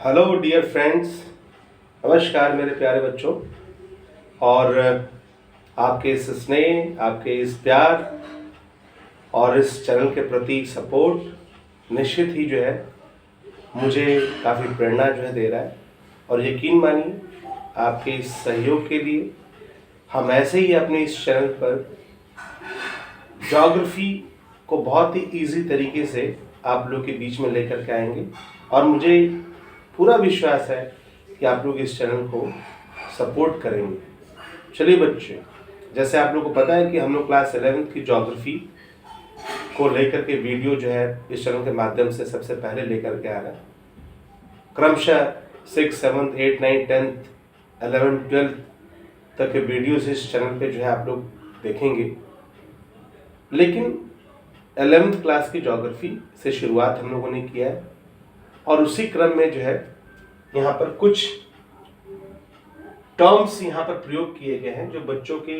Hello dear friends, नमस्कार मेरे प्यारे बच्चों। और आपके इस स्नेह, आपके इस प्यार और इस चैनल के प्रति सपोर्ट निश्चित ही जो है मुझे काफ़ी प्रेरणा जो है दे रहा है। और यकीन मानिए, आपके इस सहयोग के लिए हम ऐसे ही अपने इस चैनल पर ज्योग्राफी को बहुत ही इजी तरीके से आप लोग के बीच में लेकर के आएंगे। और मुझे पूरा विश्वास है कि आप लोग इस चैनल को सपोर्ट करेंगे। चलिए बच्चे, जैसे आप लोग को पता है कि हम लोग क्लास 11th की ज्योग्राफी को लेकर के वीडियो जो है इस चैनल के माध्यम से सबसे पहले लेकर के आ रहे हैं। क्रमशः 6, 7, 8, 9, 10, 11, 12 तक के वीडियोस इस चैनल पे जो है आप लोग देखेंगे। लेकिन 11th क्लास की ज्योग्राफी से शुरुआत हम लोगों ने किया है और उसी क्रम में जो है यहाँ पर कुछ टर्म्स यहाँ पर प्रयोग किए गए हैं जो बच्चों के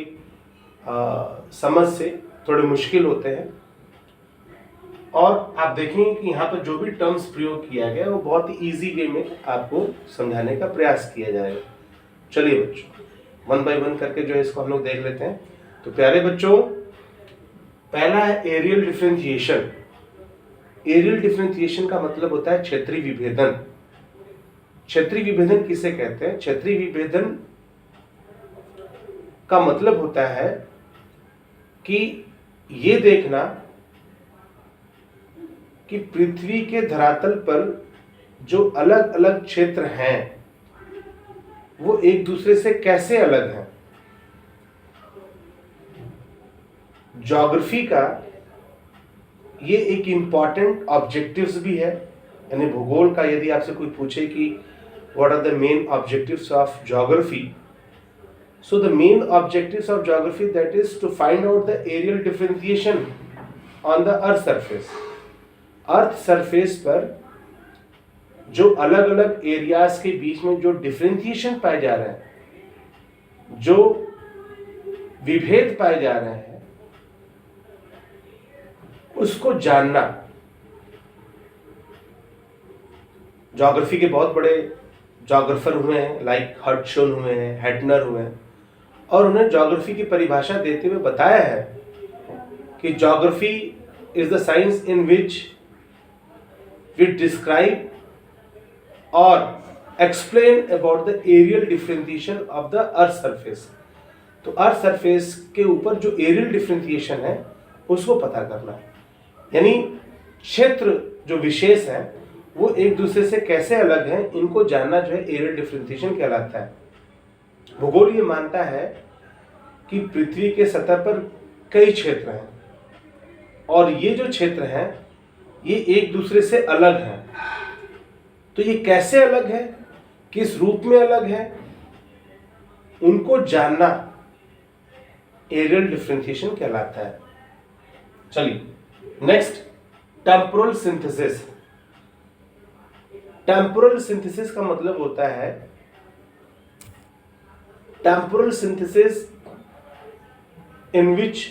समझ से थोड़े मुश्किल होते हैं। और आप देखेंगे कि यहाँ पर जो भी टर्म्स प्रयोग किया गया है वो बहुत ही ईजी वे में आपको समझाने का प्रयास किया जाएगा। चलिए बच्चों, वन बाय वन करके जो है इसको हम लोग देख लेते हैं। तो प्यारे बच्चों, पहला है एरियल डिफरेंशिएशन। एरियल डिफरेंशिएशन का मतलब होता है क्षेत्रीय विभेदन। क्षेत्रीय विभेदन किसे कहते हैं? क्षेत्रीय विभेदन का मतलब होता है कि ये देखना कि पृथ्वी के धरातल पर जो अलग अलग क्षेत्र हैं वो एक दूसरे से कैसे अलग हैं। ज्योग्राफी का ये एक इम्पॉर्टेंट ऑब्जेक्टिव्स भी है। यानी भूगोल का यदि आपसे कोई पूछे कि what are the main objectives of geography, so the main objectives of geography that is to find out the areal differentiation on the earth surface. Earth surface पर जो अलग अलग एरियाज के बीच में जो डिफरेंशिएशन पाए जा रहे हैं, जो विभेद पाए जा रहे हैं, उसको जानना। ज्योग्राफी के बहुत बड़े ज्योग्राफर हुए हैं, लाइक हर्ट्शन हुए हैं, हेटनर हुए हैं, और उन्हें ज्योग्राफी की परिभाषा देते हुए बताया है कि geography is the science in which we describe और explain about the areal differentiation of the earth surface. तो अर्थ सरफेस के ऊपर जो एरियल डिफरेंशिएशन है उसको पता करना है। यानी क्षेत्र जो विशेष है वो एक दूसरे से कैसे अलग हैं, इनको जानना जो है एरियल डिफरेंशिएशन कहलाता है। भूगोल ये मानता है कि पृथ्वी के सतह पर कई क्षेत्र हैं और ये जो क्षेत्र हैं ये एक दूसरे से अलग हैं। तो ये कैसे अलग है, किस रूप में अलग है, उनको जानना एरियल डिफरेंशिएशन कहलाता है। चलिए next, temporal synthesis. Temporal synthesis का मतलब होता है, temporal synthesis in which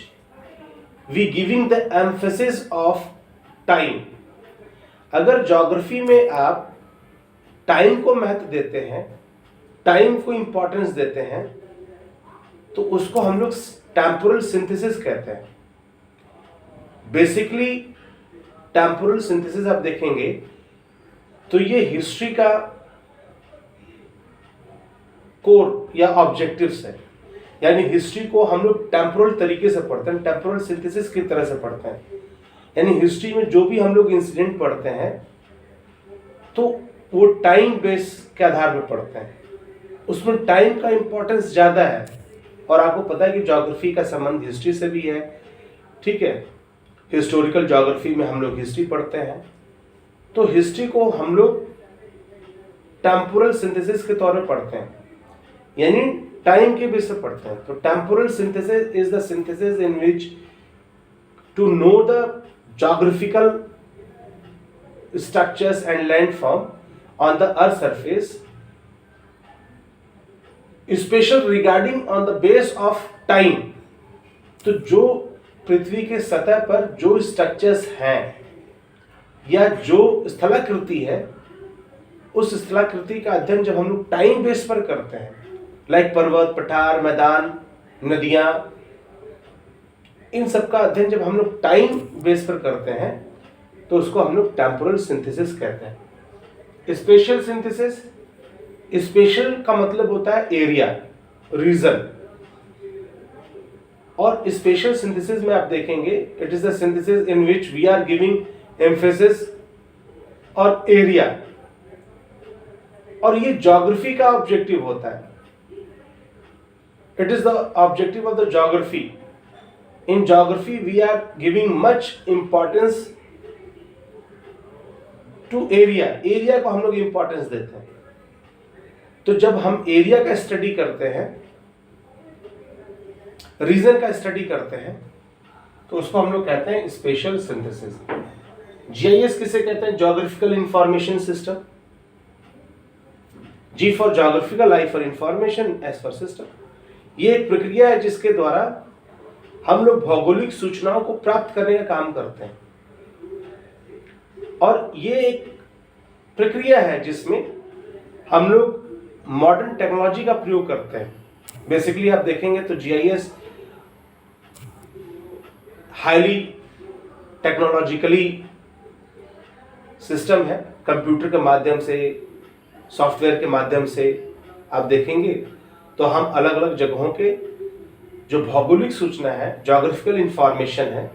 we giving the emphasis of time. अगर ज्योग्राफी में आप टाइम को महत्व देते हैं, टाइम को इंपॉर्टेंस देते हैं, तो उसको हम लोग टेम्पोरल सिंथेसिस कहते हैं। बेसिकली टेम्पोरल सिंथेसिस आप देखेंगे तो ये हिस्ट्री का कोर या ऑब्जेक्टिव्स है। यानी हिस्ट्री को हम लोग टेम्पोरल तरीके से पढ़ते हैं, टेम्पोरल सिंथेसिस की तरह से पढ़ते हैं। यानी हिस्ट्री में जो भी हम लोग इंसिडेंट पढ़ते हैं तो वो टाइम बेस के आधार पर पढ़ते हैं, उसमें टाइम का इंपॉर्टेंस ज़्यादा है। और आपको पता है कि ज्योग्राफी का संबंध हिस्ट्री से भी है, ठीक है। हिस्टोरिकल ज्योग्राफी में हम लोग हिस्ट्री पढ़ते हैं, तो हिस्ट्री को हम लोग टेम्पोरल सिंथेसिस के तौर पे पढ़ते हैं, यानी टाइम के बेस पर पढ़ते हैं। तो temporal synthesis is the synthesis in which to know the geographical structures and landform on the earth surface, special regarding on the base of time। तो जो पृथ्वी के सतह पर जो स्ट्रक्चर्स हैं या जो स्थलाकृति है उस स्थलाकृति का अध्ययन जब हम लोग टाइम बेस पर करते हैं, लाइक पर्वत, पठार, मैदान, नदियां, इन सब का अध्ययन जब हम लोग टाइम बेस पर करते हैं तो उसको हम लोग टेम्पोरल सिंथेसिस कहते हैं। स्पेशल सिंथेसिस, स्पेशल का मतलब होता है एरिया, रीजन, और स्पेशल सिंथेसिस में आप देखेंगे it is the synthesis in which we are giving emphasis और एरिया, और ये ज्योग्राफी का ऑब्जेक्टिव होता है। It is the objective of the geography. In geography we are giving much importance to area, area को हम लोग इंपॉर्टेंस देते हैं। तो जब हम एरिया का स्टडी करते हैं, रीजन का स्टडी करते हैं, तो उसको हम लोग कहते हैं स्पेशल सिंथेसिस। जीआईएस किसे कहते हैं? Geographical information system. G for geographical, I for information, S for system. ये एक प्रक्रिया है जिसके द्वारा हम लोग भौगोलिक सूचनाओं को प्राप्त करने का काम करते हैं, और ये एक प्रक्रिया है जिसमें हम लोग मॉडर्न टेक्नोलॉजी का प्रयोग करते हैं। बेसिकली आप देखेंगे तो जीआईएस हाईली टेक्नोलॉजिकली सिस्टम है। कंप्यूटर के माध्यम से, सॉफ्टवेयर के माध्यम से आप देखेंगे तो हम अलग अलग जगहों के जो भौगोलिक सूचना है, ज्योग्राफिकल इंफॉर्मेशन है,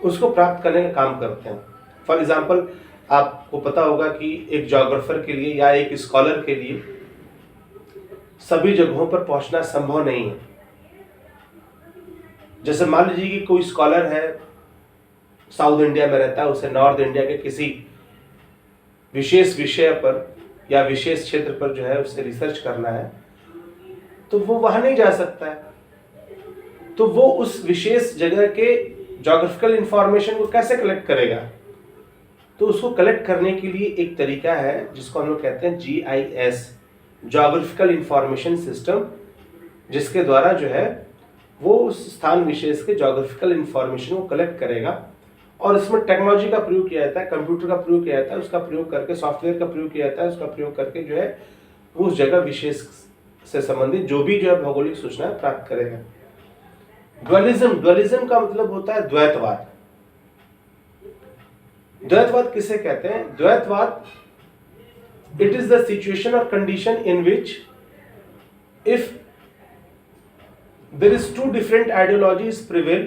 उसको प्राप्त करने का काम करते हैं। फॉर एग्जाम्पल, आपको पता होगा कि एक ज्योग्राफर के लिए या एक स्कॉलर के लिए सभी जगहों पर पहुंचना संभव नहीं है। जैसे मान लीजिए कि कोई स्कॉलर है, साउथ इंडिया में रहता है, उसे नॉर्थ इंडिया के किसी विशेष विषय पर या विशेष क्षेत्र पर जो है उसे रिसर्च करना है, तो वो वहां नहीं जा सकता है। तो वो उस विशेष जगह के ज्योग्राफिकल इंफॉर्मेशन को कैसे कलेक्ट करेगा? तो उसको कलेक्ट करने के लिए एक तरीका है जिसको हम लोग कहते हैं जीआईएस, ज्योग्राफिकल इंफॉर्मेशन सिस्टम, जिसके द्वारा जो है वो उस स्थान विशेष के ज्योग्राफिकल इंफॉर्मेशन को कलेक्ट करेगा, और इसमें टेक्नोलॉजी का प्रयोग किया जाता है, कंप्यूटर का प्रयोग किया जाता है, उसका प्रयोग करके, सॉफ्टवेयर का प्रयोग किया जाता है, उसका प्रयोग करके जो है वो उस जगह विशेष से संबंधित जो भी जो है भौगोलिक सूचना प्राप्त करेगा। ड्वेलिज्म, ड्वेलिज्म का मतलब होता है द्वैतवाद। द्वैतवाद किसे कहते हैं? द्वैतवाद, it is the situation or condition in which if there is two different ideologies prevail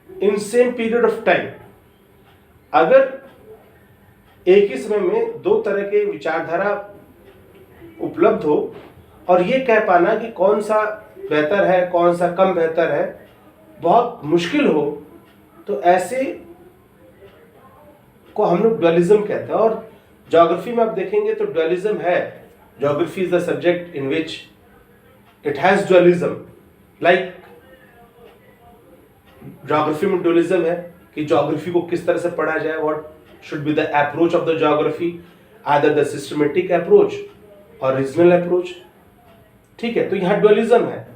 in same period of time, अगर एक ही समय में दो तरह के विचारधारा उपलब्ध हो और ये कह पाना कि कौन सा बेहतर है, कौन सा कम बेहतर है, बहुत मुश्किल हो, तो ऐसे को हम लोग ड्वेलिज्म कहते हैं। और ज्योग्राफी में आप देखेंगे तो ड्वेलिज्म है। Geography is the subject in which it has dualism. Like geography में ड्वेलिज्म है कि ज्योग्राफी को किस तरह से पढ़ा जाए, what should be the approach of the geography, either the systematic approach और रीजनल अप्रोच। ठीक है, तो यहाँ ड्वेलिज्म है।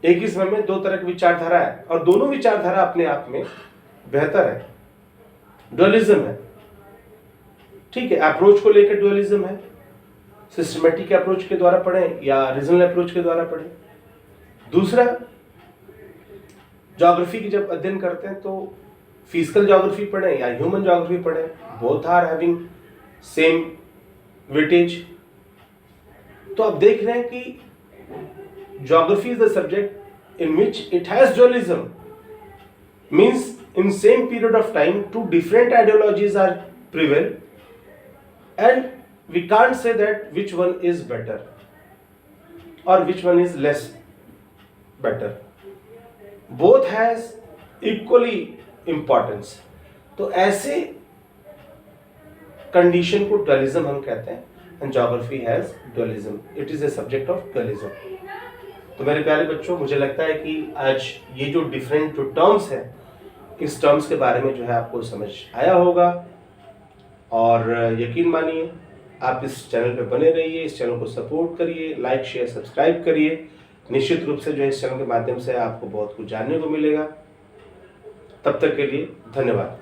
एक ही समय में दो तरह की विचारधारा है और दोनों विचारधारा अपने आप में बेहतर है, ड्वेलिज्म है। ठीक है, अप्रोच को लेकर ड्वेलिज्म है, सिस्टमेटिक अप्रोच के द्वारा पढ़ें या रीजनल अप्रोच के द्वारा पढ़ें। दूसरा, ज्योग्राफी की जब अध्ययन करते हैं तो फिजिकल ज्योग्राफी पढ़ें या ह्यूमन ज्योग्राफी पढ़ें, both are having same weightage. तो आप देख रहे हैं कि geography is the subject in which it has dualism, means in same period of time two different ideologies are prevail, and we can't say that which one is better or which one is less better. Both has equally importance. तो ऐसे condition को ड्वेलिज्म हम कहते हैं, and geography has dualism. It is a subject of dualism. तो मेरे प्यारे बच्चों, मुझे लगता है कि आज ये जो डिफरेंट जो टर्म्स हैं, इस टर्म्स के बारे में जो है आपको समझ आया होगा, और यकीन मानिए आप इस चैनल पे बने रहिए, इस चैनल को सपोर्ट करिए, लाइक शेयर सब्सक्राइब करिए। निश्चित रूप से जो है इस चैनल के माध्यम से आपको बहुत कुछ जानने को मिलेगा। तब तक के लिए धन्यवाद।